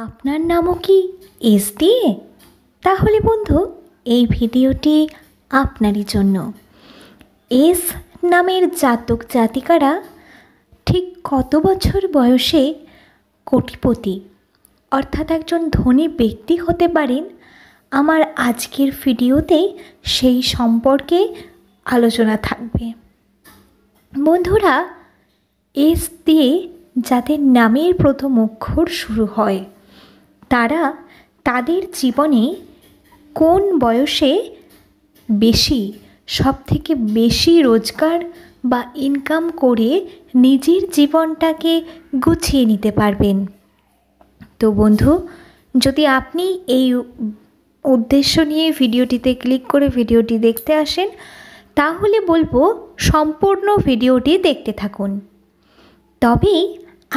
আপনার নামও কি এস দিয়ে? তাহলে বন্ধু, এই ভিডিওটি আপনারই জন্য। এস নামের জাতক জাতিকারা ঠিক কত বছর বয়সে কোটিপতি অর্থাৎ একজন ধনী ব্যক্তি হতে পারেন, আমার আজকের ভিডিওতে সেই সম্পর্কে আলোচনা থাকবে। বন্ধুরা, এস দিয়ে যাদের নামের প্রথম অক্ষর শুরু হয় তারা তাদের জীবনে কোন বয়সে সবথেকে বেশি রোজগার বা ইনকাম করে নিজের জীবনটাকে গুছিয়ে নিতে পারবেন। তো বন্ধু, যদি আপনি এই উদ্দেশ্য নিয়ে ভিডিওটিতে ক্লিক করে ভিডিওটি দেখতে আসেন, তাহলে বলবো সম্পূর্ণ ভিডিওটি দেখতে থাকুন। তবেই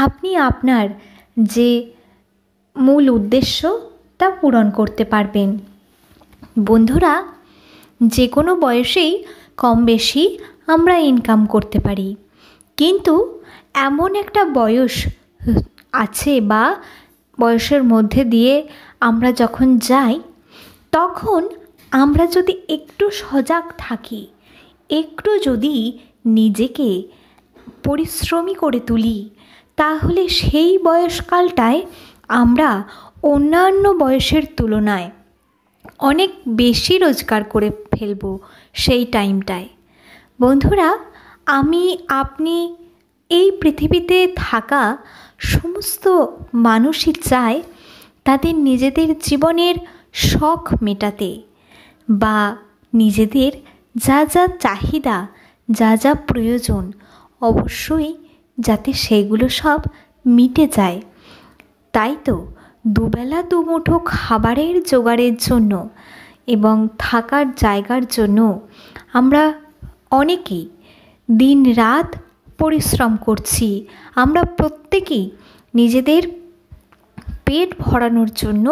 আপনি আপনার যে মূল উদ্দেশ্য তা পূরণ করতে পারবেন। বন্ধুরা, যে কোনো বয়সেই কম বেশি আমরা ইনকাম করতে পারি, কিন্তু এমন একটা বয়স আছে বা বয়সের মধ্যে দিয়ে আমরা যখন যাই, তখন আমরা যদি একটু সজাগ থাকি, একটু যদি নিজেকে পরিশ্রমী করে তুলি, তাহলে সেই বয়সকালটায় আমরা অন্যান্য বয়সের তুলনায় অনেক বেশি রোজগার করে ফেলব সেই টাইমটায়। বন্ধুরা, আপনি এই পৃথিবীতে থাকা সমস্ত মানুষই চায় তাদের নিজেদের জীবনের শখ মেটাতে বা নিজেদের যা যা চাহিদা, যা যা প্রয়োজন, অবশ্যই যাতে সেগুলো সব মিটে যায়। তাই তো দুবেলা দুমুঠো খাবারের জোগাড়ের জন্য এবং থাকার জায়গার জন্য আমরা অনেকেই দিন রাত পরিশ্রম করছি। আমরা প্রত্যেকেই নিজেদের পেট ভরানোর জন্য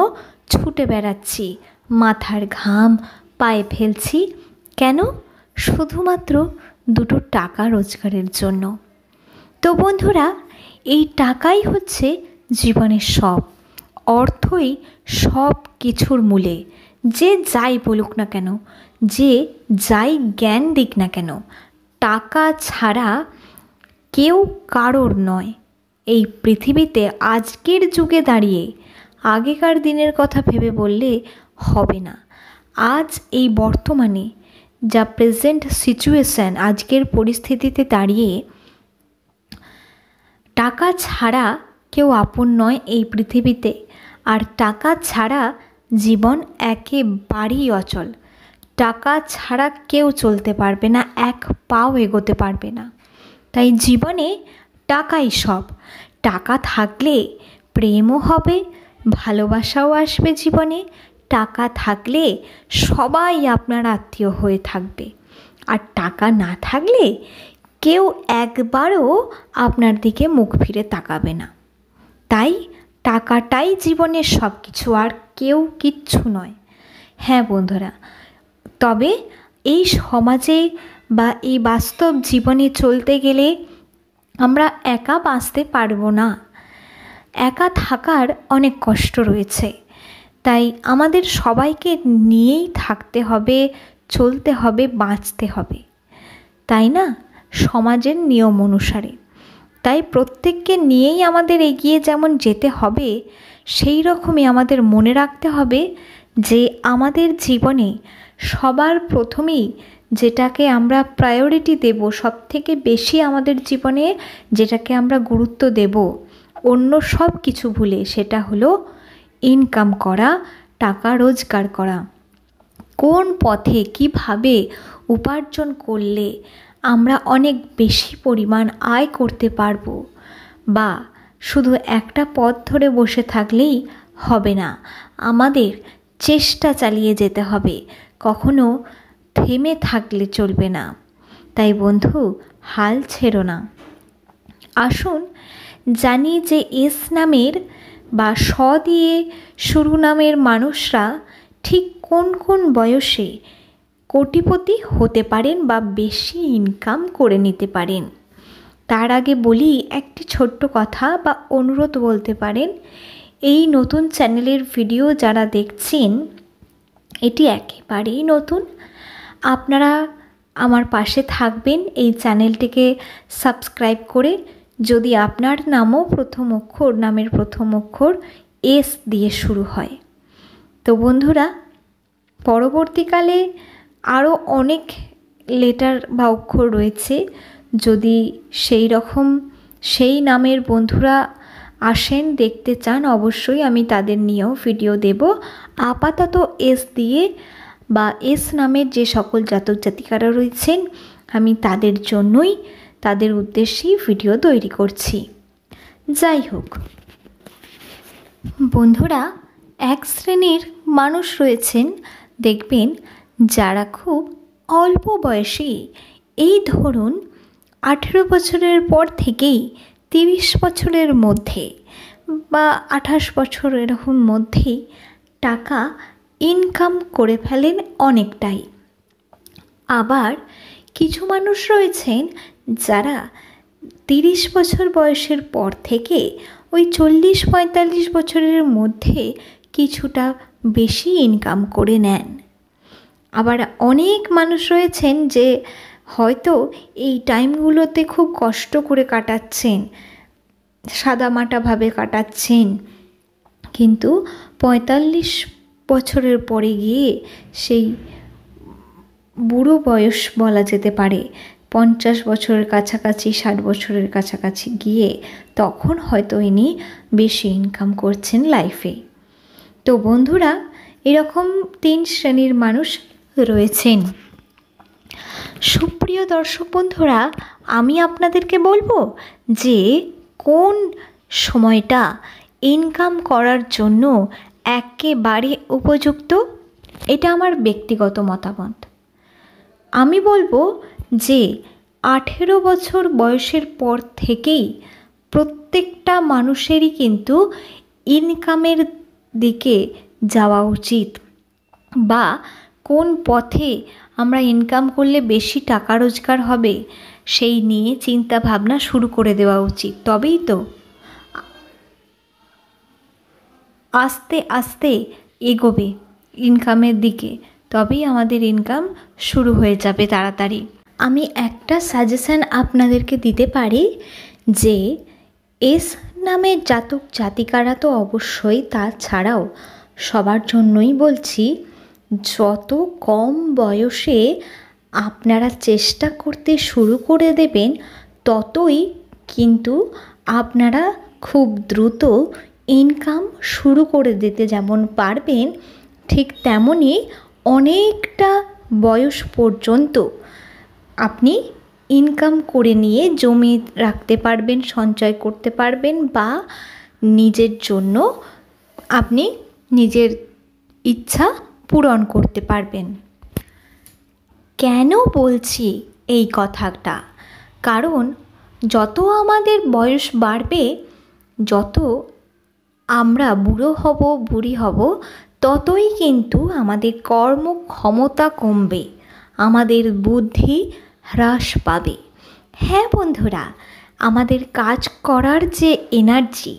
ছুটে বেড়াচ্ছি, মাথার ঘাম পায়ে ফেলছি। কেন? শুধুমাত্র দুটো টাকা রোজগারের জন্য। তো বন্ধুরা, এই টাকাই হচ্ছে জীবনের সব, অর্থই সব কিছুর মূলে। যে যাই বলুক না কেন, যে যাই জ্ঞান দিক না কেন, টাকা ছাড়া কেউ কারোর নয় এই পৃথিবীতে। আজকের যুগে দাঁড়িয়ে আগেকার দিনের কথা ভেবে বললে হবে না। আজ এই বর্তমানে যা প্রেজেন্ট সিচুয়েশান, আজকের পরিস্থিতিতে দাঁড়িয়ে টাকা ছাড়া কেউ আপন নয় এই পৃথিবীতে। আর টাকা ছাড়া জীবন একেবারেই অচল। টাকা ছাড়া কেউ চলতে পারবে না, এক পাও এগোতে পারবে না। তাই জীবনে টাকাই সব। টাকা থাকলে প্রেমও হবে, ভালোবাসাও আসবে জীবনে। টাকা থাকলে সবাই আপনার আত্মীয় হয়ে থাকবে। আর টাকা না থাকলে কেউ একবারও আপনার দিকে মুখ ফিরে তাকাবে না। তাই টাকাটাই জীবনের সব কিছু, আর কেউ কিচ্ছু নয়। হ্যাঁ বন্ধুরা, তবে এই সমাজে বা এই বাস্তব জীবনে চলতে গেলে আমরা একা বাঁচতে পারবো না। একা থাকার অনেক কষ্ট রয়েছে। তাই আমাদের সবাইকে নিয়েই থাকতে হবে, চলতে হবে, বাঁচতে হবে, তাই না? সমাজের নিয়ম অনুসারে। তাই প্রত্যেককে নিয়েই আমাদের এগিয়ে যেমন যেতে হবে, সেই রকমই আমাদের মনে রাখতে হবে যে আমাদের জীবনে সবার প্রথমেই যেটাকে আমরা প্রায়োরিটি দেব, সবথেকে বেশি আমাদের জীবনে যেটাকে আমরা গুরুত্ব দেব অন্য সব কিছু ভুলে, সেটা হলো ইনকাম করা, টাকা রোজগার করা। কোন পথে কিভাবে উপার্জন করলে আমরা অনেক বেশি পরিমাণ আয় করতে পারবো, বা শুধু একটা পথ ধরে বসে থাকলেই হবে না, আমাদের চেষ্টা চালিয়ে যেতে হবে, কখনো থেমে থাকলে চলবে না। তাই বন্ধু, হাল ছেড়ো না। আসুন জানি যে এস নামের বা স দিয়ে শুরু নামের মানুষরা ঠিক কোন কোন বয়সে কোটিপতি হতে পারেন বা বেশি ইনকাম করে নিতে পারেন। তার আগে বলি একটি ছোট্ট কথা বা অনুরোধ বলতে পারেন। এই নতুন চ্যানেলের ভিডিও যারা দেখছেন, এটি একেবারেই নতুন। আপনারা আমার পাশে থাকবেন এই চ্যানেলটিকে সাবস্ক্রাইব করে। যদি আপনার নামের প্রথম অক্ষর এস দিয়ে শুরু হয়। তো বন্ধুরা, পরবর্তীকালে আরও অনেক লেটার বা অক্ষর রয়েছে। যদি সেই নামের বন্ধুরা আসেন, দেখতে চান, অবশ্যই আমি তাদের নিয়েও ভিডিও দেব। আপাতত এস দিয়ে বা এস নামের যে সকল জাতক জাতিকারা রয়েছেন, আমি তাদের জন্যই, তাদের উদ্দেশ্যেই ভিডিও তৈরি করছি। যাই হোক বন্ধুরা, এক শ্রেণীর মানুষ রয়েছেন, দেখবেন যারা খুব অল্প বয়সী, এই ধরুন 18 বছরের পর থেকেই 30 বছরের মধ্যে বা 28 বছর এরকম মধ্যেই টাকা ইনকাম করে ফেলেন অনেকটাই। আবার কিছু মানুষ রয়েছেন যারা 30 বছর বয়সের পর থেকে ওই 40-45 বছরের মধ্যে কিছুটা বেশি ইনকাম করে নেন। আবার অনেক মানুষ রয়েছেন যে হয়তো এই টাইমগুলোতে খুব কষ্ট করে কাটাচ্ছেন, সাদামাটাভাবে কাটাচ্ছেন, কিন্তু 45 বছরের পরে গিয়ে সেই বুড়ো বয়স বলা যেতে পারে, 50 বছরের কাছাকাছি, 60 বছরের কাছাকাছি গিয়ে তখন হয়তো ইনি বেশি ইনকাম করছেন লাইফে। তো বন্ধুরা, এরকম 3 শ্রেণীর মানুষ রয়েছেন। সুপ্রিয় দর্শক বন্ধুরা, আমি আপনাদেরকে বলবো যে কোন সময়টা ইনকাম করার জন্য একেবারে উপযুক্ত, এটা আমার ব্যক্তিগত মতামত। আমি বলবো যে 18 বছর বয়সের পর থেকেই প্রত্যেকটা মানুষেরই কিন্তু ইনকামের দিকে যাওয়া উচিত, বা কোন পথে আমরা ইনকাম করলে বেশি টাকা রোজগার হবে সেই নিয়ে চিন্তা ভাবনা শুরু করে দেওয়া উচিত। তবেই তো আস্তে আস্তে এগোবে ইনকামের দিকে, তবেই আমাদের ইনকাম শুরু হয়ে যাবে তাড়াতাড়ি। আমি একটা সাজেশান আপনাদেরকে দিতে পারি যে এস নামের জাতক জাতিকারা তো অবশ্যই, তাছাড়াও সবার জন্যই বলছি, যত কম বয়সে আপনারা চেষ্টা করতে শুরু করে দেবেন, ততই কিন্তু আপনারা খুব দ্রুত ইনকাম শুরু করে দিতে যেমন পারবেন, ঠিক তেমনই অনেকটা বয়স পর্যন্ত আপনি ইনকাম করে নিয়ে জমি রাখতে পারবেন, সঞ্চয় করতে পারবেন, বা নিজের জন্য আপনি নিজের ইচ্ছা পূরণ করতে পারবেন। কেন বলছি এই কথাটা? কারণ যত আমাদের বয়স বাড়বে, যত আমরা বুড়ো হব, বুড়ি হব, ততই কিন্তু আমাদের কর্মক্ষমতা কমবে, আমাদের বুদ্ধি হ্রাস পাবে। হ্যাঁ বন্ধুরা, আমাদের কাজ করার যে এনার্জি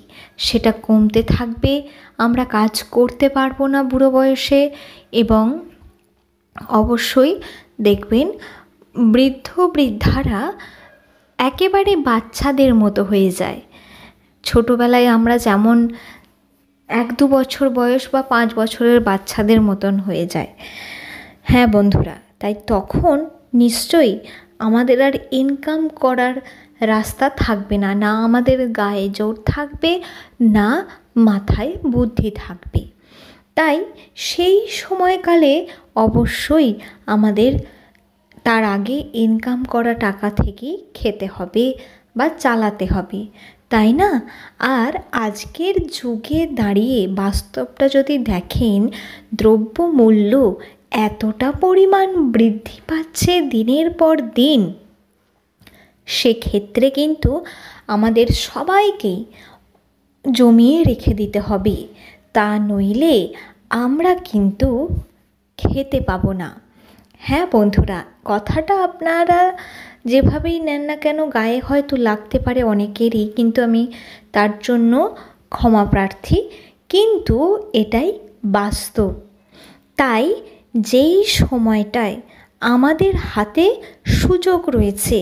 সেটা কমতে থাকবে, আমরা কাজ করতে পারবো না বুড়ো বয়সে। এবং অবশ্যই দেখবেন বৃদ্ধ বৃদ্ধারা একেবারে বাচ্চাদের মতো হয়ে যায়। ছোটোবেলায় আমরা যেমন 1-2 বছর বয়স বা 5 বছরের বাচ্চাদের মতন হয়ে যায়। হ্যাঁ বন্ধুরা, তাই তখন নিশ্চয়ই আমাদের আর ইনকাম করার রাস্তা থাকবে না, না আমাদের গায়ে জোর থাকবে, না মাথায় বুদ্ধি থাকবে। তাই সেই সময়কালে অবশ্যই আমাদের তার আগে ইনকাম করা টাকা থেকেই খেতে হবে বা চালাতে হবে, তাই না? আর আজকের যুগে দাঁড়িয়ে বাস্তবটা যদি দেখেন, দ্রব্যমূল্য এতটা পরিমাণ বৃদ্ধি পাচ্ছে দিনের পর দিন, সেক্ষেত্রে কিন্তু আমাদের সবাইকেই জমিয়ে রেখে দিতে হবে, তা নইলে আমরা কিন্তু খেতে পাবো না। হ্যাঁ বন্ধুরা, কথাটা আপনারা যেভাবেই নেন না কেন গায়ে হয়তো লাগতে পারে অনেকেরই, কিন্তু আমি তার জন্য ক্ষমা প্রার্থী। কিন্তু এটাই বাস্তব। তাই যেই সময়টায় আমাদের হাতে সুযোগ রয়েছে,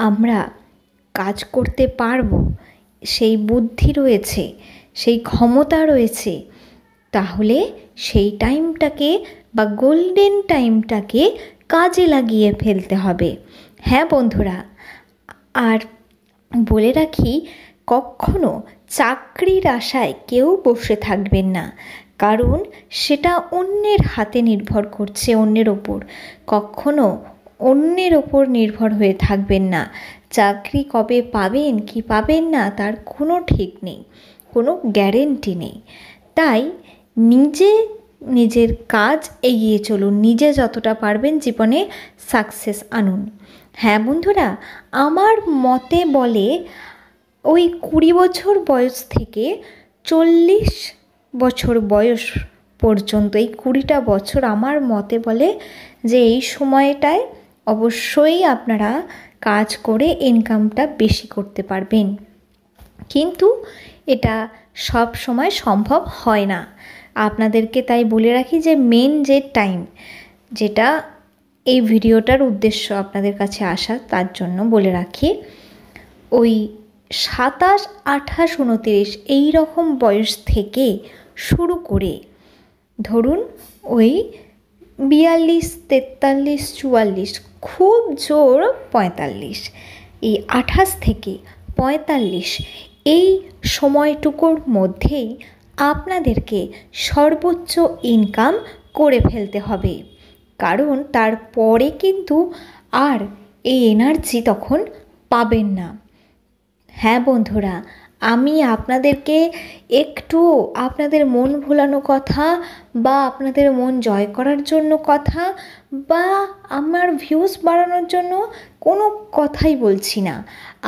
আমরা কাজ করতে পারবো, সেই বুদ্ধি রয়েছে, সেই ক্ষমতা রয়েছে, তাহলে সেই টাইমটাকে বা গোল্ডেন টাইমটাকে কাজে লাগিয়ে ফেলতে হবে। হ্যাঁ বন্ধুরা, আর বলে রাখি, কখনো চাকরির আশায় কেউ বসে থাকবেন না, কারণ সেটা অন্যের হাতে নির্ভর করছে, অন্যের ওপর। কখনো অন্যের ওপর নির্ভর হয়ে থাকবেন না। চাকরি কবে পাবেন কি পাবেন না তার কোনো ঠিক নেই, কোনো গ্যারেন্টি নেই। তাই নিজের কাজ এগিয়ে চলুন, নিজে যতটা পারবেন জীবনে সাকসেস আনুন। হ্যাঁ বন্ধুরা, আমার মতে বলে ওই 20 বছর বয়স থেকে 40 বছর বয়স পর্যন্ত, এই 20টা বছর আমার মতে বলে যে এই সময়টায় অবশ্যই আপনারা কাজ করে ইনকামটা বেশি করতে পারবেন। কিন্তু এটা সব সময় সম্ভব হয় না। আপনাদেরকে তাই বলে রাখি যে মেন যে টাইম, যেটা এই ভিডিওটার উদ্দেশ্য আপনাদের কাছে আসা, তার জন্য বলে রাখি, ওই 27, 28, 29 এই রকম বয়স থেকে শুরু করে ধরুন ওই 42, 43, 44, খুব জোর 45, এই 28 থেকে 45 এই সময়টুকুর মধ্যেই আপনাদেরকে সর্বোচ্চ ইনকাম করে ফেলতে হবে, কারণ তারপরে কিন্তু আর এই এনার্জি তখন পাবেন না। হ্যাঁ বন্ধুরা, আমি আপনাদেরকে একটু আপনাদের মন ভোলানো কথা বা আপনাদের মন জয় করার জন্য কথা বা আমার ভিউজ বাড়ানোর জন্য কোনো কথাই বলছি না।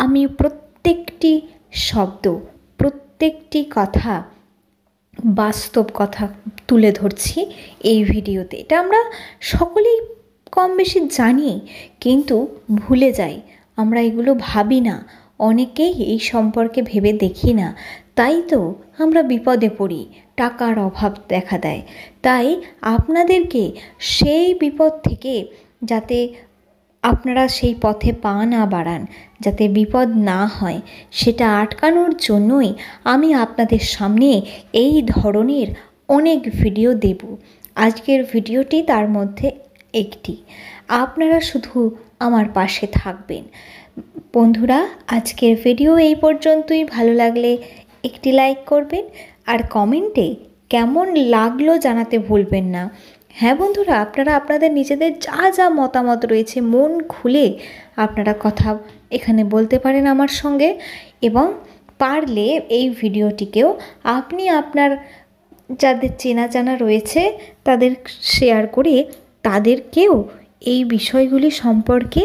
আমি প্রত্যেকটি শব্দ, প্রত্যেকটি কথা, বাস্তব কথা তুলে ধরছি এই ভিডিওতে। এটা আমরা সকলেই কম বেশি জানি, কিন্তু ভুলে যাই, আমরা এগুলো ভাবি না, অনেকেই এই সম্পর্কে ভেবে দেখি না, তাই তো আমরা বিপদে পড়ি, টাকার অভাব দেখা দেয়। তাই আপনাদেরকে সেই বিপদ থেকে যাতে আপনারা সেই পথে পা না বাড়ান, যাতে বিপদ না হয়, সেটা আটকানোর জন্যই আমি আপনাদের সামনে এই ধরনের অনেক ভিডিও দেব। আজকের ভিডিওটি তার মধ্যে একটি। আপনারা শুধু আমার পাশে থাকবেন। বন্ধুরা, আজকের ভিডিও এই পর্যন্তই। ভালো লাগলে একটি লাইক করবেন আর কমেন্টে কেমন লাগলো জানাতে ভুলবেন না। হ্যাঁ বন্ধুরা, আপনারা আপনাদের নিজেদের যা যা মতামত রয়েছে মন খুলে আপনারা কথা এখানে বলতে পারেন আমার সঙ্গে, এবং পারলে এই ভিডিওটিকেও আপনি আপনার যাদের চেনা জানা রয়েছে তাদের শেয়ার করে তাদেরকেও এই বিষয়গুলি সম্পর্কে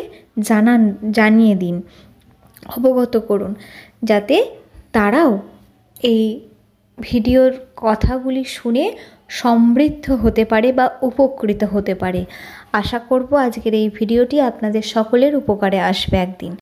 জানিয়ে দিন, অবগত করুন, যাতে তারাও এই ভিডিওর কথাগুলি শুনে সমৃদ্ধ হতে পারে বা উপকৃত হতে পারে। আশা করব আজকের এই ভিডিওটি আপনাদের সকলের উপকারে আসবে একদিন।